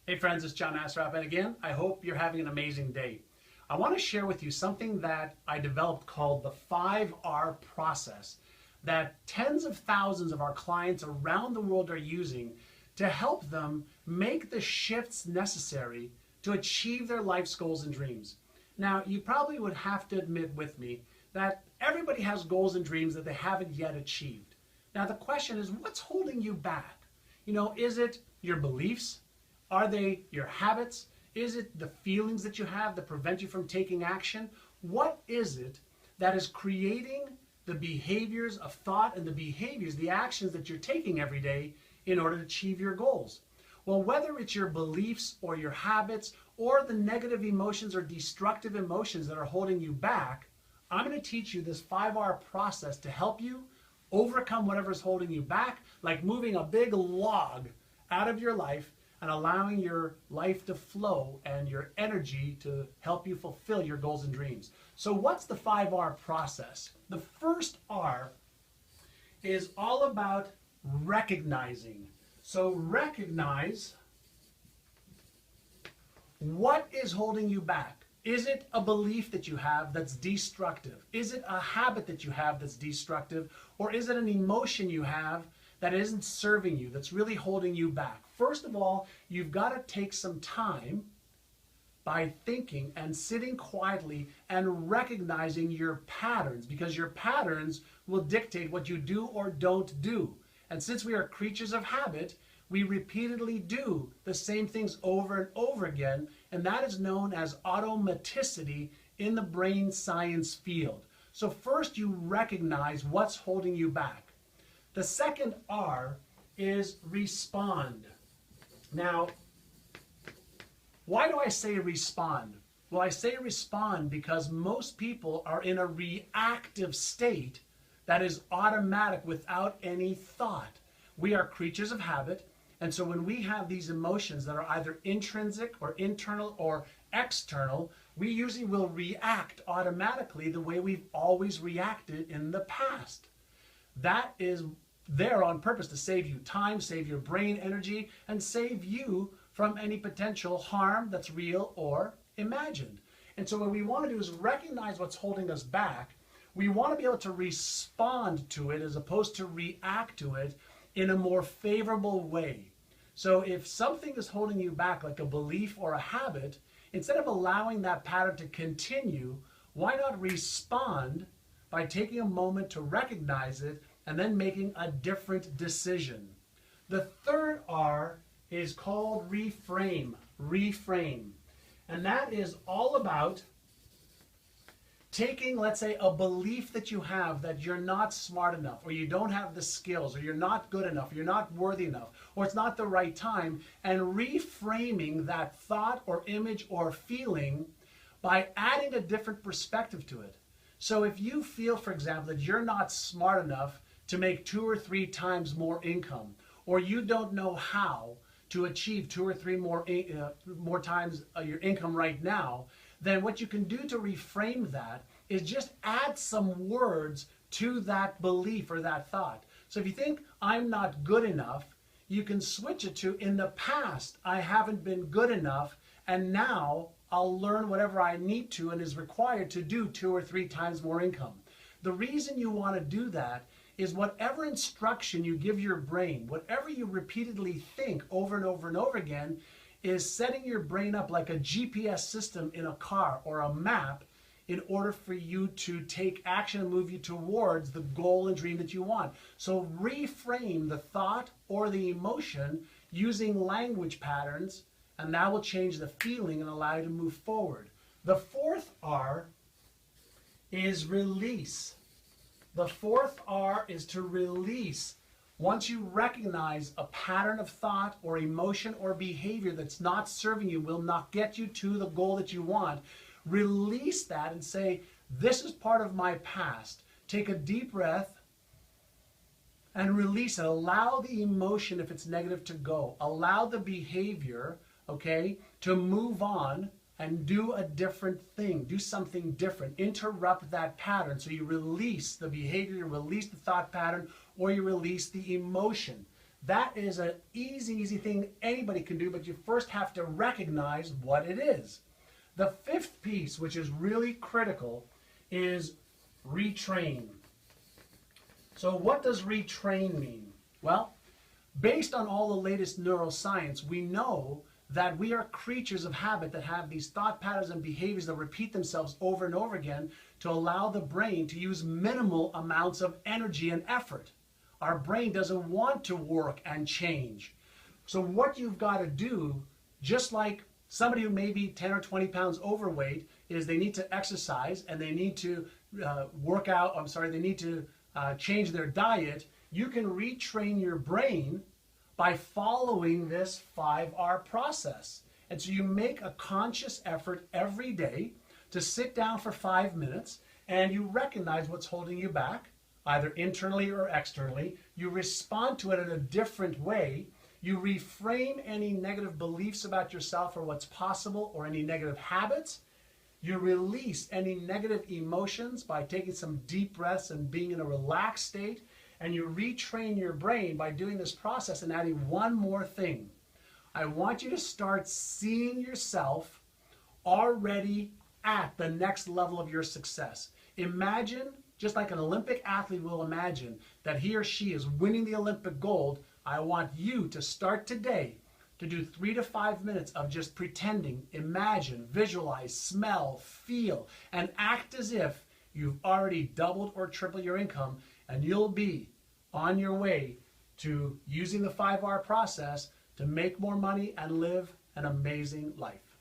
Hey friends, it's John Assaraf, and again, I hope you're having an amazing day. I want to share with you something that I developed called the 5R process that tens of thousands of our clients around the world are using to help them make the shifts necessary to achieve their life's goals and dreams. Now, you probably would have to admit with me that everybody has goals and dreams that they haven't yet achieved. Now, the question is, what's holding you back? Is it your beliefs? Are they your habits? Is it the feelings that you have that prevent you from taking action? What is it that is creating the behaviors of thought and the behaviors, the actions that you're taking every day in order to achieve your goals? Well, whether it's your beliefs or your habits or the negative emotions or destructive emotions that are holding you back, I'm going to teach you this 5R process to help you overcome whatever's holding you back, like moving a big log out of your life and allowing your life to flow and your energy to help you fulfill your goals and dreams. So what's the 5R process? The first R is all about recognizing. So recognize what is holding you back. Is it a belief that you have that's destructive? Is it a habit that you have that's destructive? Or is it an emotion you have that isn't serving you, that's really holding you back? First of all, you've got to take some time by thinking and sitting quietly and recognizing your patterns, because your patterns will dictate what you do or don't do. And since we are creatures of habit, we repeatedly do the same things over and over again, and that is known as automaticity in the brain science field. So first you recognize what's holding you back. The second R is respond. Now, why do I say respond? Well, I say respond because most people are in a reactive state that is automatic without any thought. We are creatures of habit, and so when we have these emotions that are either intrinsic or internal or external, we usually will react automatically the way we've always reacted in the past. That is there on purpose to save you time, save your brain energy, and save you from any potential harm that's real or imagined. And so what we want to do is recognize what's holding us back. We want to be able to respond to it as opposed to react to it in a more favorable way. So if something is holding you back, like a belief or a habit, instead of allowing that pattern to continue, why not respond by taking a moment to recognize it and then making a different decision? The third R is called reframe. Reframe. And that is all about taking, let's say, a belief that you have that you're not smart enough, or you don't have the skills, or you're not good enough, or you're not worthy enough, or it's not the right time, and reframing that thought or image or feeling by adding a different perspective to it. So if you feel, for example, that you're not smart enough to make 2 or 3 times more income, or you don't know how to achieve 2 or 3 more times your income right now, then what you can do to reframe that is just add some words to that belief or that thought. So if you think, I'm not good enough, you can switch it to, in the past, I haven't been good enough, and now I'll learn whatever I need to and is required to do 2 or 3 times more income. The reason you want to do that is whatever instruction you give your brain, whatever you repeatedly think over and over and over again, is setting your brain up like a GPS system in a car or a map in order for you to take action and move you towards the goal and dream that you want. So reframe the thought or the emotion using language patterns, and that will change the feeling and allow you to move forward. The fourth R is release. The fourth R is to release. Once you recognize a pattern of thought or emotion or behavior that's not serving you, will not get you to the goal that you want, release that and say, this is part of my past. Take a deep breath and release it. Allow the emotion, if it's negative, to go. Allow the behavior, okay, to move on and do a different thing. Do something different. Interrupt that pattern. So you release the behavior, you release the thought pattern, or you release the emotion. That is an easy thing anybody can do, but you first have to recognize what it is. The fifth piece, which is really critical, is retrain. So what does retrain mean? Well, based on all the latest neuroscience, we know that we are creatures of habit that have these thought patterns and behaviors that repeat themselves over and over again to allow the brain to use minimal amounts of energy and effort. Our brain doesn't want to work and change. So what you've got to do, just like somebody who may be 10 or 20 pounds overweight, is they need to exercise and they need to they need to change their diet. You can retrain your brain by following this 5R process. And so you make a conscious effort every day to sit down for 5 minutes and you recognize what's holding you back, either internally or externally. You respond to it in a different way. You reframe any negative beliefs about yourself or what's possible or any negative habits. You release any negative emotions by taking some deep breaths and being in a relaxed state. And you retrain your brain by doing this process and adding one more thing. I want you to start seeing yourself already at the next level of your success. Imagine, just like an Olympic athlete will imagine, that he or she is winning the Olympic gold. I want you to start today to do 3 to 5 minutes of just pretending, imagine, visualize, smell, feel, and act as if you've already doubled or tripled your income, and you'll be on your way to using the 5R process to make more money and live an amazing life.